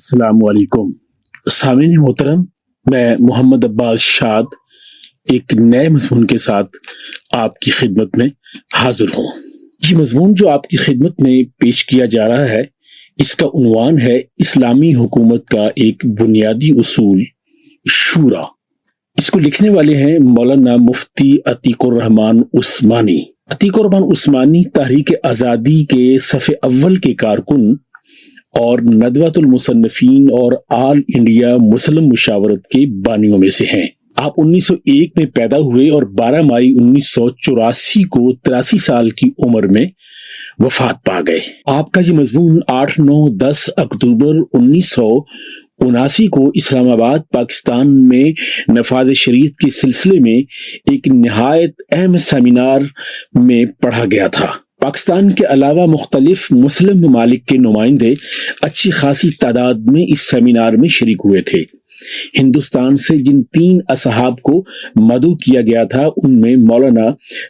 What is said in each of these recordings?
السلام علیکم سامعین محترم، میں محمد عباس شاد ایک نئے مضمون کے ساتھ آپ کی خدمت میں حاضر ہوں۔ یہ مضمون جو آپ کی خدمت میں پیش کیا جا رہا ہے، اس کا عنوان ہے اسلامی حکومت کا ایک بنیادی اصول شورا۔ اس کو لکھنے والے ہیں مولانا مفتی عتیق الرحمن عثمانی۔ عتیق الرحمن عثمانی تحریک آزادی کے صف اول کے کارکن اور ندوۃ المصنفین اور آل انڈیا مسلم مشاورت کے بانیوں میں سے ہیں۔ آپ 1901 میں پیدا ہوئے اور 12 مئی 1984 کو 83 سال کی عمر میں وفات پا گئے۔ آپ کا یہ مضمون 8، 9، 10 اکتوبر 1979 کو اسلام آباد پاکستان میں نفاذ شریعت کے سلسلے میں ایک نہایت اہم سیمینار میں پڑھا گیا تھا۔ پاکستان کے علاوہ مختلف مسلم ممالک کے نمائندے اچھی خاصی تعداد میں اس سیمینار میں شریک ہوئے تھے۔ ہندوستان سے جن 3 اصحاب کو مدعو کیا گیا تھا، ان میں مولانا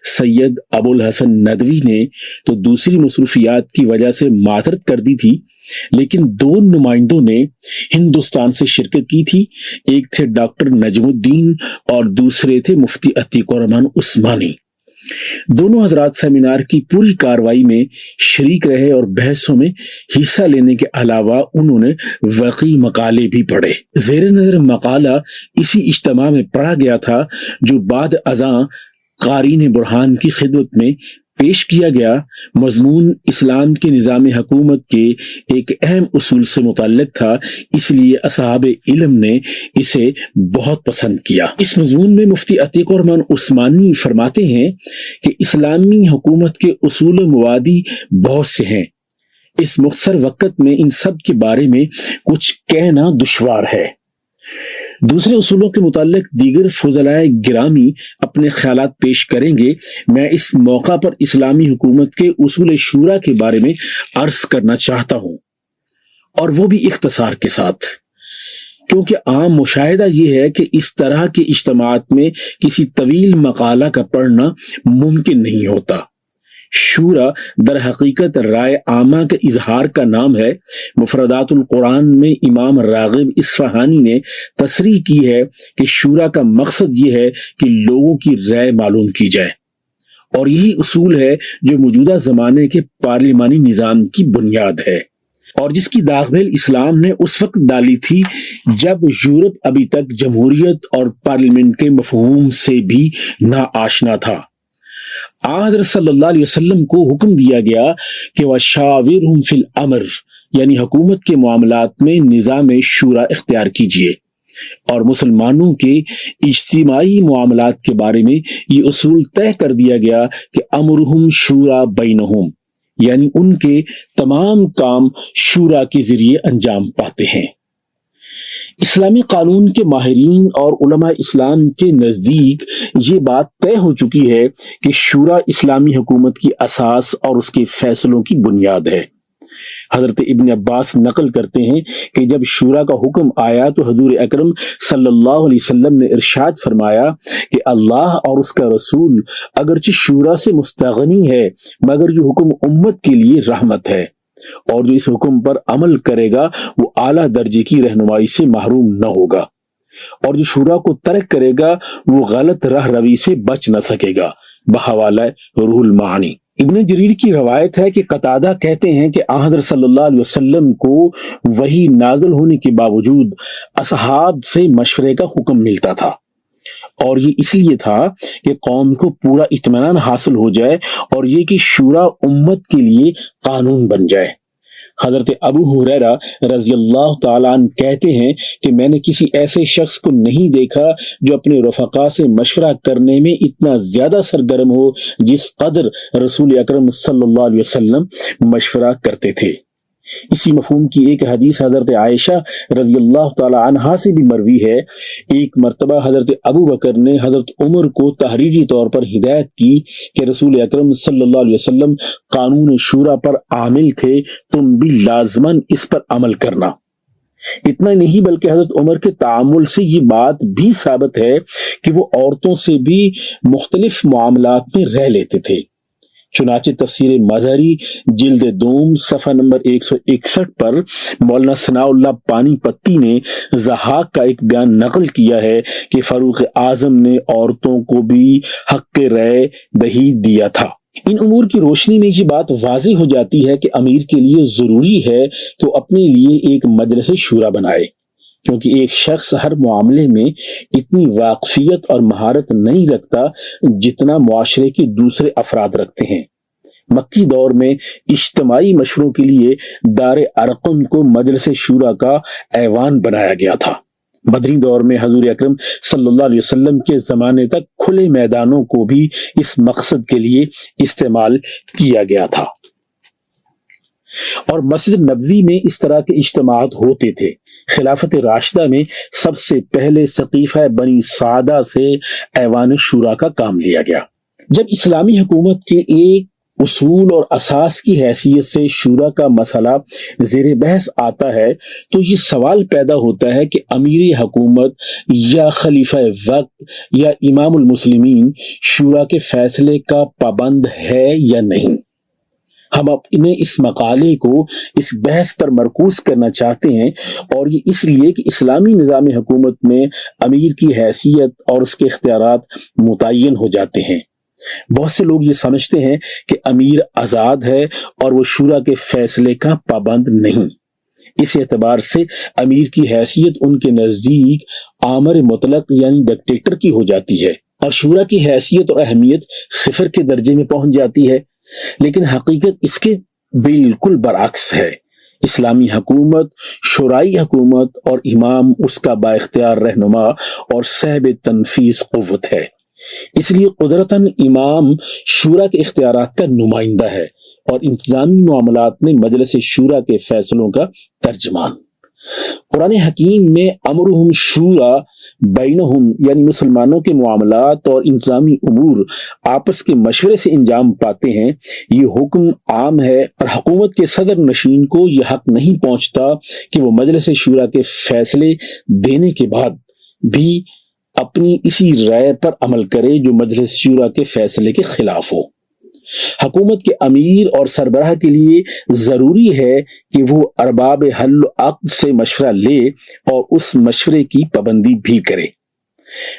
سید ابو الحسن ندوی نے تو دوسری مصروفیات کی وجہ سے معذرت کر دی تھی، لیکن 2 نمائندوں نے ہندوستان سے شرکت کی تھی۔ ایک تھے ڈاکٹر نجم الدین اور دوسرے تھے مفتی عتیق الرحمن عثمانی۔ دونوں حضرات سیمینار کی پوری کاروائی میں شریک رہے اور بحثوں میں حصہ لینے کے علاوہ انہوں نے واقعی مقالے بھی پڑھے۔ زیر نظر مقالہ اسی اجتماع میں پڑھا گیا تھا جو بعد ازاں قارئین برہان کی خدمت میں پیش کیا گیا۔ مضمون اسلام کے نظام حکومت کے ایک اہم اصول سے متعلق تھا، اس لیے اصحاب علم نے اسے بہت پسند کیا۔ اس مضمون میں مفتی عتیق الرحمن عثمانی فرماتے ہیں کہ اسلامی حکومت کے اصول و مبادی بہت سے ہیں، اس مختصر وقت میں ان سب کے بارے میں کچھ کہنا دشوار ہے۔ دوسرے اصولوں کے متعلق دیگر فضلائے گرامی اپنے خیالات پیش کریں گے۔ میں اس موقع پر اسلامی حکومت کے اصول شورا کے بارے میں عرض کرنا چاہتا ہوں، اور وہ بھی اختصار کے ساتھ، کیونکہ عام مشاہدہ یہ ہے کہ اس طرح کے اجتماعات میں کسی طویل مقالہ کا پڑھنا ممکن نہیں ہوتا۔ شورا در حقیقت رائے عامہ کے اظہار کا نام ہے۔ مفردات القرآن میں امام راغب اصفہانی نے تصریح کی ہے کہ شورا کا مقصد یہ ہے کہ لوگوں کی رائے معلوم کی جائے، اور یہی اصول ہے جو موجودہ زمانے کے پارلیمانی نظام کی بنیاد ہے، اور جس کی داغ میل اسلام نے اس وقت ڈالی تھی جب یورپ ابھی تک جمہوریت اور پارلیمنٹ کے مفہوم سے بھی ناآشنا تھا۔ حضرت صلی اللہ علیہ وسلم کو حکم دیا گیا کہ وَشَاوِرْهُمْ فِي الْأَمْرِ، یعنی حکومت کے معاملات میں نظام شورا اختیار کیجیے، اور مسلمانوں کے اجتماعی معاملات کے بارے میں یہ اصول طے کر دیا گیا کہ امرہم شورا بینہم، یعنی ان کے تمام کام شورا کے ذریعے انجام پاتے ہیں۔ اسلامی قانون کے ماہرین اور علماء اسلام کے نزدیک یہ بات طے ہو چکی ہے کہ شورا اسلامی حکومت کی اساس اور اس کے فیصلوں کی بنیاد ہے۔ حضرت ابن عباس نقل کرتے ہیں کہ جب شورا کا حکم آیا تو حضور اکرم صلی اللہ علیہ وسلم نے ارشاد فرمایا کہ اللہ اور اس کا رسول اگرچہ شورا سے مستغنی ہے، مگر یہ حکم امت کے لیے رحمت ہے، اور جو اس حکم پر عمل کرے گا وہ اعلیٰ درجے کی رہنمائی سے محروم نہ ہوگا، اور جو شورا کو ترک کرے گا وہ غلط راہ روی سے بچ نہ سکے گا۔ بحوالہ روح المعانی۔ ابن جریر کی روایت ہے کہ قتادہ کہتے ہیں کہ حضرت صلی اللہ علیہ وسلم کو وحی نازل ہونے کے باوجود اصحاب سے مشورے کا حکم ملتا تھا، اور یہ اس لیے تھا کہ قوم کو پورا اطمینان حاصل ہو جائے اور یہ کہ شورا امت کے لیے قانون بن جائے۔ حضرت ابو ہریرہ رضی اللہ تعالیٰ عنہ کہتے ہیں کہ میں نے کسی ایسے شخص کو نہیں دیکھا جو اپنے رفقا سے مشورہ کرنے میں اتنا زیادہ سرگرم ہو جس قدر رسول اکرم صلی اللہ علیہ وسلم مشورہ کرتے تھے۔ اسی مفہوم کی ایک حدیث حضرت عائشہ رضی اللہ تعالی عنہا سے بھی مروی ہے۔ ایک مرتبہ حضرت ابو بکر نے حضرت عمر کو تحریری طور پر ہدایت کی کہ رسول اکرم صلی اللہ علیہ وسلم قانون شورا پر عامل تھے، تم بھی لازماً اس پر عمل کرنا۔ اتنا نہیں بلکہ حضرت عمر کے تعامل سے یہ بات بھی ثابت ہے کہ وہ عورتوں سے بھی مختلف معاملات میں رہ لیتے تھے، چنانچہ تفسیر مظہری جلد دوم صفحہ نمبر 161 پر مولانا ثناء اللہ پانی پتی نے ضحاک کا ایک بیان نقل کیا ہے کہ فاروق اعظم نے عورتوں کو بھی حق رائے دہی دیا تھا۔ ان امور کی روشنی میں یہ بات واضح ہو جاتی ہے کہ امیر کے لیے ضروری ہے کہ وہ اپنے لیے ایک مجلس شورا بنائے، کیونکہ ایک شخص ہر معاملے میں اتنی واقفیت اور مہارت نہیں رکھتا جتنا معاشرے کے دوسرے افراد رکھتے ہیں۔ مکی دور میں اجتماعی مشوروں کے لیے دار ارقم کو مجلس شورا کا ایوان بنایا گیا تھا۔ مدنی دور میں حضور اکرم صلی اللہ علیہ وسلم کے زمانے تک کھلے میدانوں کو بھی اس مقصد کے لیے استعمال کیا گیا تھا، اور مسجد نبوی میں اس طرح کے اجتماعات ہوتے تھے۔ خلافت راشدہ میں سب سے پہلے سقیفہ بنی سعدہ سے ایوان شورا کا کام لیا گیا۔ جب اسلامی حکومت کے ایک اصول اور اساس کی حیثیت سے شورا کا مسئلہ زیر بحث آتا ہے تو یہ سوال پیدا ہوتا ہے کہ امیر حکومت یا خلیفہ وقت یا امام المسلمین شورا کے فیصلے کا پابند ہے یا نہیں۔ ہم اپنے اس مقالے کو اس بحث پر مرکوز کرنا چاہتے ہیں، اور یہ اس لیے کہ اسلامی نظام حکومت میں امیر کی حیثیت اور اس کے اختیارات متعین ہو جاتے ہیں۔ بہت سے لوگ یہ سمجھتے ہیں کہ امیر آزاد ہے اور وہ شورا کے فیصلے کا پابند نہیں۔ اس اعتبار سے امیر کی حیثیت ان کے نزدیک آمر مطلق یعنی ڈکٹیٹر کی ہو جاتی ہے، اور شورا کی حیثیت اور اہمیت صفر کے درجے میں پہنچ جاتی ہے۔ لیکن حقیقت اس کے بالکل برعکس ہے۔ اسلامی حکومت شورائی حکومت اور امام اس کا با اختیار رہنما اور صاحب تنفیذ قوت ہے۔ اس لیے قدرتاً امام شورا کے اختیارات کا نمائندہ ہے اور انتظامی معاملات میں مجلس شورا کے فیصلوں کا ترجمان۔ قرآن حکیم میں امرہم شورا بینہم یعنی مسلمانوں کے معاملات اور انتظامی امور آپس کے مشورے سے انجام پاتے ہیں، یہ حکم عام ہے، اور حکومت کے صدر نشین کو یہ حق نہیں پہنچتا کہ وہ مجلس شورا کے فیصلے دینے کے بعد بھی اپنی اسی رائے پر عمل کرے جو مجلس شورا کے فیصلے کے خلاف ہو۔ حکومت کے امیر اور سربراہ کے لیے ضروری ہے کہ وہ ارباب حل و عقد سے مشورہ لے اور اس مشورے کی پابندی بھی کرے۔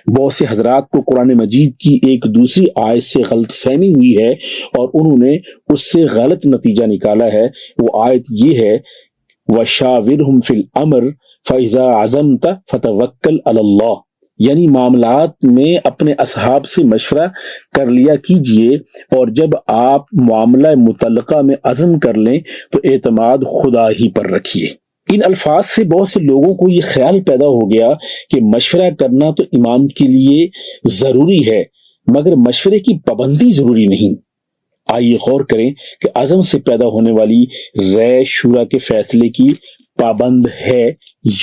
بہت سے حضرات کو قرآن مجید کی ایک دوسری آیت سے غلط فہمی ہوئی ہے اور انہوں نے اس سے غلط نتیجہ نکالا ہے۔ وہ آیت یہ ہے وَشَاوِرْهُمْ فِي الْأَمْرِ فَإِذَا عَزَمْتَ فَتَوَكَّلْ عَلَى اللَّهِ، یعنی معاملات میں اپنے اصحاب سے مشورہ کر لیا کیجئے، اور جب آپ معاملہ متعلقہ میں عزم کر لیں تو اعتماد خدا ہی پر رکھیے۔ ان الفاظ سے بہت سے لوگوں کو یہ خیال پیدا ہو گیا کہ مشورہ کرنا تو امام کے لیے ضروری ہے مگر مشورے کی پابندی ضروری نہیں۔ آئیے غور کریں کہ عزم سے پیدا ہونے والی رائے شورا کے فیصلے کی پابند ہے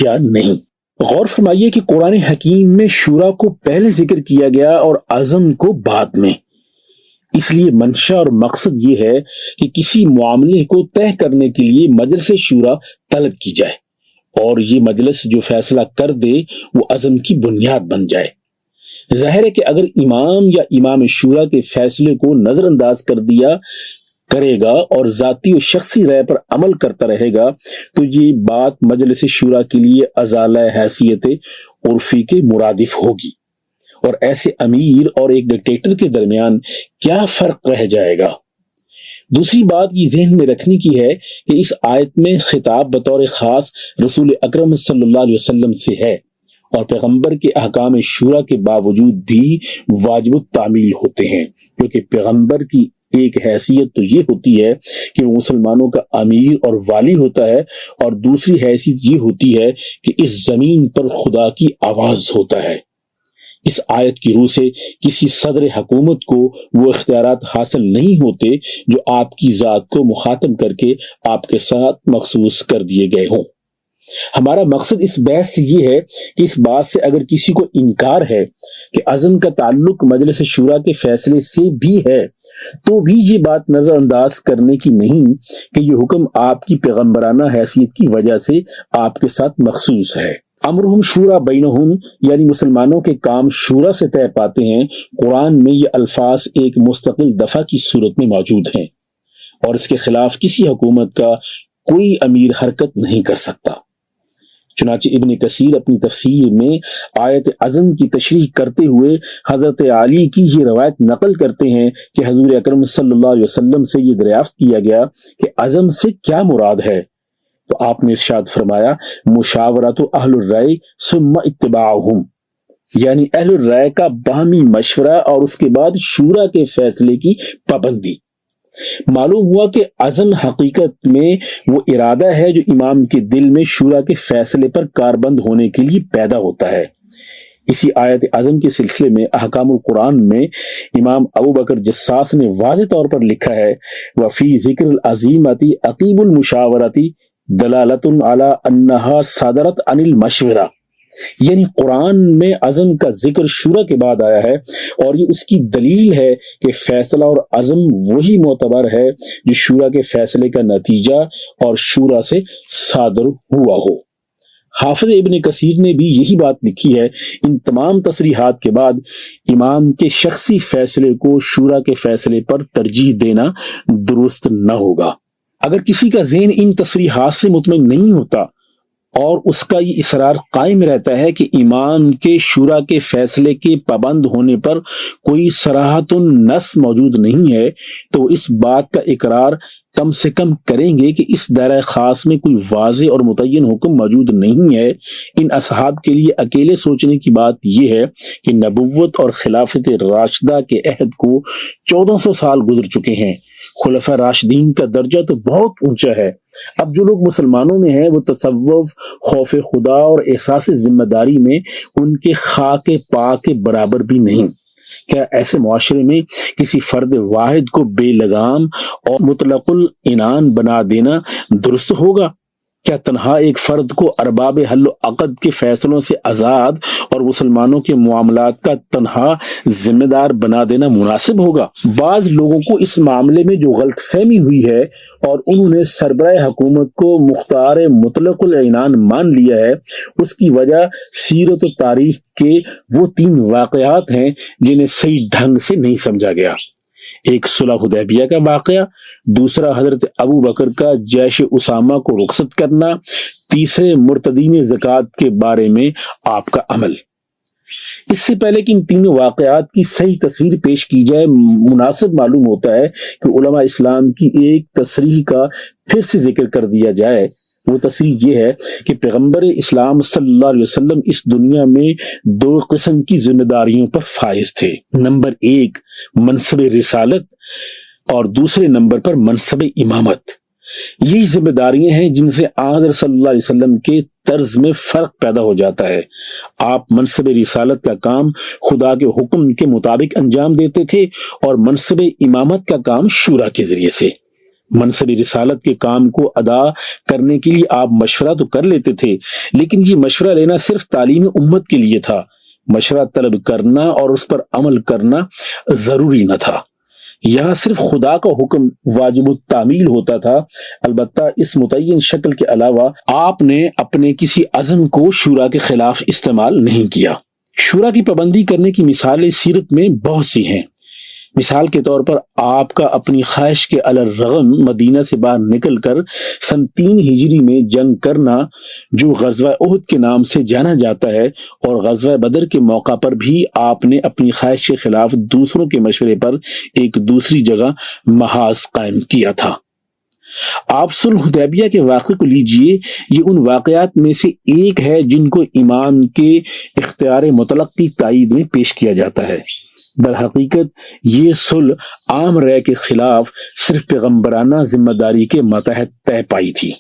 یا نہیں۔ غور فرمائیے کہ قرآن حکیم میں شورا کو پہلے ذکر کیا گیا اور عزم کو بعد میں۔ اس لیے منشا اور مقصد یہ ہے کہ کسی معاملے کو طے کرنے کے لیے مجلس شورا طلب کی جائے، اور یہ مجلس جو فیصلہ کر دے وہ عزم کی بنیاد بن جائے۔ ظاہر ہے کہ اگر امام یا امام شورا کے فیصلے کو نظر انداز کر دیا کرے گا اور ذاتی و شخصی رائے پر عمل کرتا رہے گا تو یہ بات مجلس شورا کے لیے ازالہ حیثیت عرفی کے مرادف ہوگی، اور ایسے امیر اور ایک ڈکٹیٹر کے درمیان کیا فرق رہ جائے گا۔ دوسری بات یہ ذہن میں رکھنے کی ہے کہ اس آیت میں خطاب بطور خاص رسول اکرم صلی اللہ علیہ وسلم سے ہے، اور پیغمبر کے احکام شورا کے باوجود بھی واجب التعمیل ہوتے ہیں، کیونکہ پیغمبر کی ایک حیثیت تو یہ ہوتی ہے کہ وہ مسلمانوں کا امیر اور والی ہوتا ہے، اور دوسری حیثیت یہ ہوتی ہے کہ اس زمین پر خدا کی آواز ہوتا ہے۔ اس آیت کی روح سے کسی صدر حکومت کو وہ اختیارات حاصل نہیں ہوتے جو آپ کی ذات کو مخاطب کر کے آپ کے ساتھ مخصوص کر دیے گئے ہوں۔ ہمارا مقصد اس بحث سے یہ ہے کہ اس بات سے اگر کسی کو انکار ہے کہ عزم کا تعلق مجلس شورا کے فیصلے سے بھی ہے تو بھی یہ بات نظر انداز کرنے کی نہیں کہ یہ حکم آپ کی پیغمبرانہ حیثیت کی وجہ سے آپ کے ساتھ مخصوص ہے۔ امرہم شورا بینہم یعنی مسلمانوں کے کام شورا سے طے پاتے ہیں، قرآن میں یہ الفاظ ایک مستقل دفعہ کی صورت میں موجود ہیں اور اس کے خلاف کسی حکومت کا کوئی امیر حرکت نہیں کر سکتا۔ چنانچہ ابن کثیر اپنی تفسیر میں آیت عزم کی تشریح کرتے ہوئے حضرت علی کی یہ روایت نقل کرتے ہیں کہ حضور اکرم صلی اللہ علیہ وسلم سے یہ دریافت کیا گیا کہ عزم سے کیا مراد ہے، تو آپ نے ارشاد فرمایا مشاورت اہل الرائے ثم اتباعہم، یعنی اہل الرائے کا باہمی مشورہ اور اس کے بعد شورا کے فیصلے کی پابندی۔ معلوم ہوا کہ عزم حقیقت میں وہ ارادہ ہے جو امام کے دل میں شورا کے فیصلے پر کاربند ہونے کے لیے پیدا ہوتا ہے۔ اسی آیت عزم کے سلسلے میں احکام القرآن میں امام ابو بکر جساس نے واضح طور پر لکھا ہے وفی ذکر العزیمتی عقیب المشاورتی دلالت علی انہا صادرت عن المشورہ، یعنی قرآن میں عزم کا ذکر شورا کے بعد آیا ہے اور یہ اس کی دلیل ہے کہ فیصلہ اور عزم وہی معتبر ہے جو شورا کے فیصلے کا نتیجہ اور شورا سے صادر ہوا ہو۔ حافظ ابن کثیر نے بھی یہی بات لکھی ہے۔ ان تمام تصریحات کے بعد امام کے شخصی فیصلے کو شورا کے فیصلے پر ترجیح دینا درست نہ ہوگا۔ اگر کسی کا ذہن ان تصریحات سے مطمئن نہیں ہوتا اور اس کا یہ اصرار قائم رہتا ہے کہ امام کے شورا کے فیصلے کے پابند ہونے پر کوئی صراحت النص موجود نہیں ہے، تو اس بات کا اقرار کم سے کم کریں گے کہ اس دائرہ خاص میں کوئی واضح اور متعین حکم موجود نہیں ہے۔ ان اصحاب کے لیے اکیلے سوچنے کی بات یہ ہے کہ نبوت اور خلافت راشدہ کے عہد کو 1400 سال گزر چکے ہیں۔ خلفاء راشدین کا درجہ تو بہت اونچا ہے۔ اب جو لوگ مسلمانوں میں ہیں وہ تصوف، خوف خدا اور احساس ذمہ داری میں ان کے خاک پا کے برابر بھی نہیں۔ کیا ایسے معاشرے میں کسی فرد واحد کو بے لگام اور مطلق العنان بنا دینا درست ہوگا؟ کیا تنہا ایک فرد کو ارباب حل و عقد کے فیصلوں سے آزاد اور مسلمانوں کے معاملات کا تنہا ذمہ دار بنا دینا مناسب ہوگا؟ بعض لوگوں کو اس معاملے میں جو غلط فہمی ہوئی ہے اور انہوں نے سربراہ حکومت کو مختار مطلق العنان مان لیا ہے، اس کی وجہ سیرت و تاریخ کے وہ 3 واقعات ہیں جنہیں صحیح ڈھنگ سے نہیں سمجھا گیا۔ ایک صلح حدیبیہ کا واقعہ، دوسرا حضرت ابو بکر کا جیش اسامہ کو رخصت کرنا، تیسرے مرتدین زکوٰۃ کے بارے میں آپ کا عمل۔ اس سے پہلے کہ ان 3 واقعات کی صحیح تصویر پیش کی جائے، مناسب معلوم ہوتا ہے کہ علماء اسلام کی ایک تصریح کا پھر سے ذکر کر دیا جائے۔ وہ تصریح یہ ہے کہ پیغمبر اسلام صلی اللہ علیہ وسلم اس دنیا میں 2 قسم کی ذمہ داریوں پر فائز تھے۔ نمبر 1 منصب رسالت اور دوسرے نمبر پر منصب امامت۔ یہی ذمہ داریاں ہیں جن سے حضرت صلی اللہ علیہ وسلم کے طرز میں فرق پیدا ہو جاتا ہے۔ آپ منصب رسالت کا کام خدا کے حکم کے مطابق انجام دیتے تھے اور منصب امامت کا کام شورا کے ذریعے سے۔ منصب رسالت کے کام کو ادا کرنے کے لیے آپ مشورہ تو کر لیتے تھے، لیکن یہ مشورہ لینا صرف تعلیم امت کے لیے تھا۔ مشورہ طلب کرنا اور اس پر عمل کرنا ضروری نہ تھا۔ یہاں صرف خدا کا حکم واجب التعمیل ہوتا تھا۔ البتہ اس متعین شکل کے علاوہ آپ نے اپنے کسی عزم کو شورا کے خلاف استعمال نہیں کیا۔ شورا کی پابندی کرنے کی مثالیں سیرت میں بہت سی ہیں۔ مثال کے طور پر آپ کا اپنی خواہش کے علی الرغم مدینہ سے باہر نکل کر سن 3 ہجری میں جنگ کرنا، جو غزوہ احد کے نام سے جانا جاتا ہے، اور غزوہ بدر کے موقع پر بھی آپ نے اپنی خواہش کے خلاف دوسروں کے مشورے پر ایک دوسری جگہ محاذ قائم کیا تھا۔ آپ صلح حدیبیہ کے واقعے کو لیجئے، یہ ان واقعات میں سے ایک ہے جن کو امام کے اختیار مطلق کی تائید میں پیش کیا جاتا ہے۔ در حقیقت یہ صلح عام رائے کے خلاف صرف پیغمبرانہ ذمہ داری کے ماتحت طے پائی تھی۔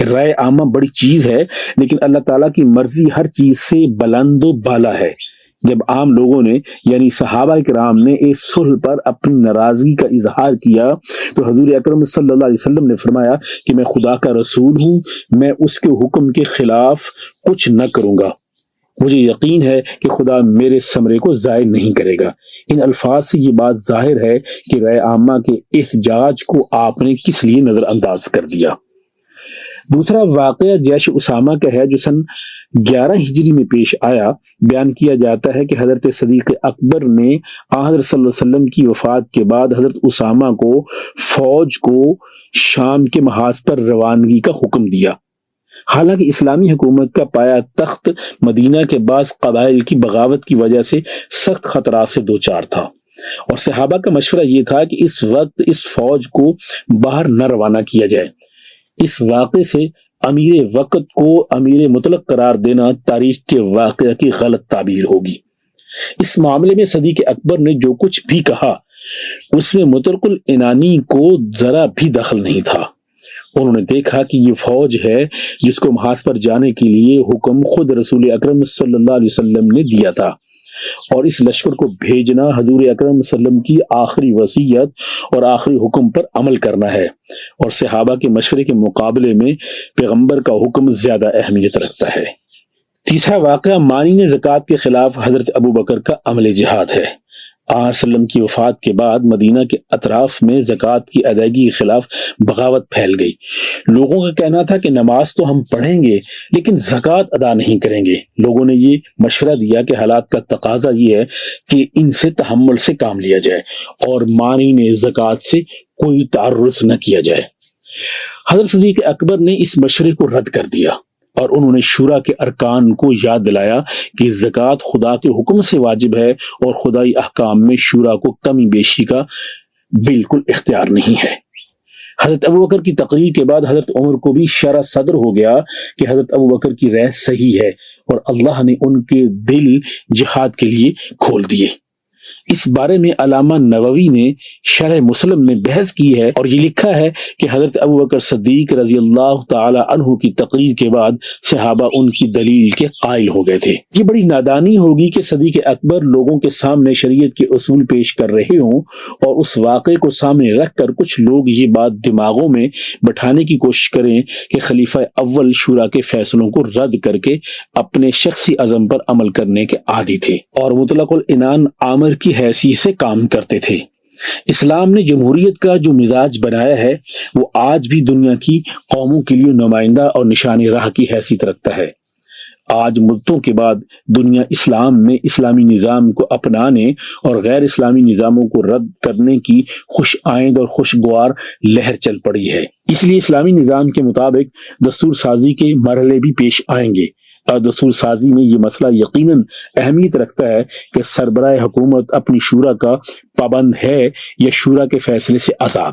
رائے عامہ بڑی چیز ہے، لیکن اللہ تعالیٰ کی مرضی ہر چیز سے بلند و بالا ہے۔ جب عام لوگوں نے یعنی صحابہ کرام نے اس صلح پر اپنی ناراضگی کا اظہار کیا تو حضور اکرم صلی اللہ علیہ وسلم نے فرمایا کہ میں خدا کا رسول ہوں، میں اس کے حکم کے خلاف کچھ نہ کروں گا، مجھے یقین ہے کہ خدا میرے ثمرے کو ضائع نہیں کرے گا۔ ان الفاظ سے یہ بات ظاہر ہے کہ رائے عامہ کے احتجاج کو آپ نے کس لیے نظر انداز کر دیا۔ دوسرا واقعہ جیش اسامہ کا ہے جو سن 11 ہجری میں پیش آیا۔ بیان کیا جاتا ہے کہ حضرت صدیق اکبر نے حضرت صلی اللہ علیہ وسلم کی وفات کے بعد حضرت اسامہ کو فوج کو شام کے محاذ پر روانگی کا حکم دیا۔ حالانکہ اسلامی حکومت کا پایا تخت مدینہ کے بعض قبائل کی بغاوت کی وجہ سے سخت خطرات سے دوچار تھا، اور صحابہ کا مشورہ یہ تھا کہ اس وقت اس فوج کو باہر نہ روانہ کیا جائے۔ اس واقعے سے امیر وقت کو امیر مطلق قرار دینا تاریخ کے واقعہ کی غلط تعبیر ہوگی۔ اس معاملے میں صدیق اکبر نے جو کچھ بھی کہا اس میں مطلق العنانی کو ذرا بھی دخل نہیں تھا۔ انہوں نے دیکھا کہ یہ فوج ہے جس کو محاذ پر جانے کے لیے حکم خود رسول اکرم صلی اللہ علیہ وسلم نے دیا تھا، اور اس لشکر کو بھیجنا حضور اکرم صلی اللہ علیہ وسلم کی آخری وصیت اور آخری حکم پر عمل کرنا ہے، اور صحابہ کے مشورے کے مقابلے میں پیغمبر کا حکم زیادہ اہمیت رکھتا ہے۔ تیسرا واقعہ مانع زکوٰۃ کے خلاف حضرت ابوبکر کا عمل جہاد ہے۔ آن سلم کی وفات کے بعد مدینہ کے اطراف میں زکوٰۃ کی ادائیگی کے خلاف بغاوت پھیل گئی۔ لوگوں کا کہنا تھا کہ نماز تو ہم پڑھیں گے لیکن زکوٰۃ ادا نہیں کریں گے۔ لوگوں نے یہ مشورہ دیا کہ حالات کا تقاضا یہ ہے کہ ان سے تحمل سے کام لیا جائے اور مانع زکوٰۃ سے کوئی تعرض نہ کیا جائے۔ حضرت صدیق اکبر نے اس مشورے کو رد کر دیا، اور انہوں نے شورا کے ارکان کو یاد دلایا کہ زکوٰۃ خدا کے حکم سے واجب ہے، اور خدائی احکام میں شورا کو کمی بیشی کا بالکل اختیار نہیں ہے۔ حضرت ابوبکر کی تقریر کے بعد حضرت عمر کو بھی شرح صدر ہو گیا کہ حضرت ابوبکر کی رائے صحیح ہے، اور اللہ نے ان کے دل جہاد کے لیے کھول دیے۔ اس بارے میں علامہ نووی نے شرح مسلم میں بحث کی ہے، اور یہ لکھا ہے کہ حضرت ابوبکر صدیق رضی اللہ تعالی عنہ کی تقریر کے بعد صحابہ ان کی دلیل کے قائل ہو گئے تھے۔ یہ بڑی نادانی ہوگی کہ صدیق اکبر لوگوں کے سامنے شریعت کے اصول پیش کر رہے ہوں، اور اس واقعے کو سامنے رکھ کر کچھ لوگ یہ بات دماغوں میں بٹھانے کی کوشش کریں کہ خلیفہ اول شورا کے فیصلوں کو رد کر کے اپنے شخصی عزم پر عمل کرنے کے عادی تھے، اور مطلق العنان آمر کی حیثیت سے کام کرتے تھے۔ اسلام نے جمہوریت کا جو مزاج بنایا ہے وہ آج بھی دنیا کی قوموں کے لیے نمائندہ اور نشان راہ کی حیثیت رکھتا ہے۔ آج مدتوں کے بعد دنیا اسلام میں اسلامی نظام کو اپنانے اور غیر اسلامی نظاموں کو رد کرنے کی خوش آئند اور خوشگوار لہر چل پڑی ہے۔ اس لیے اسلامی نظام کے مطابق دستور سازی کے مرحلے بھی پیش آئیں گے، اور دستور سازی میں یہ مسئلہ یقیناً اہمیت رکھتا ہے کہ سربراہ حکومت اپنی شورا کا پابند ہے یا شورا کے فیصلے سے آزاد۔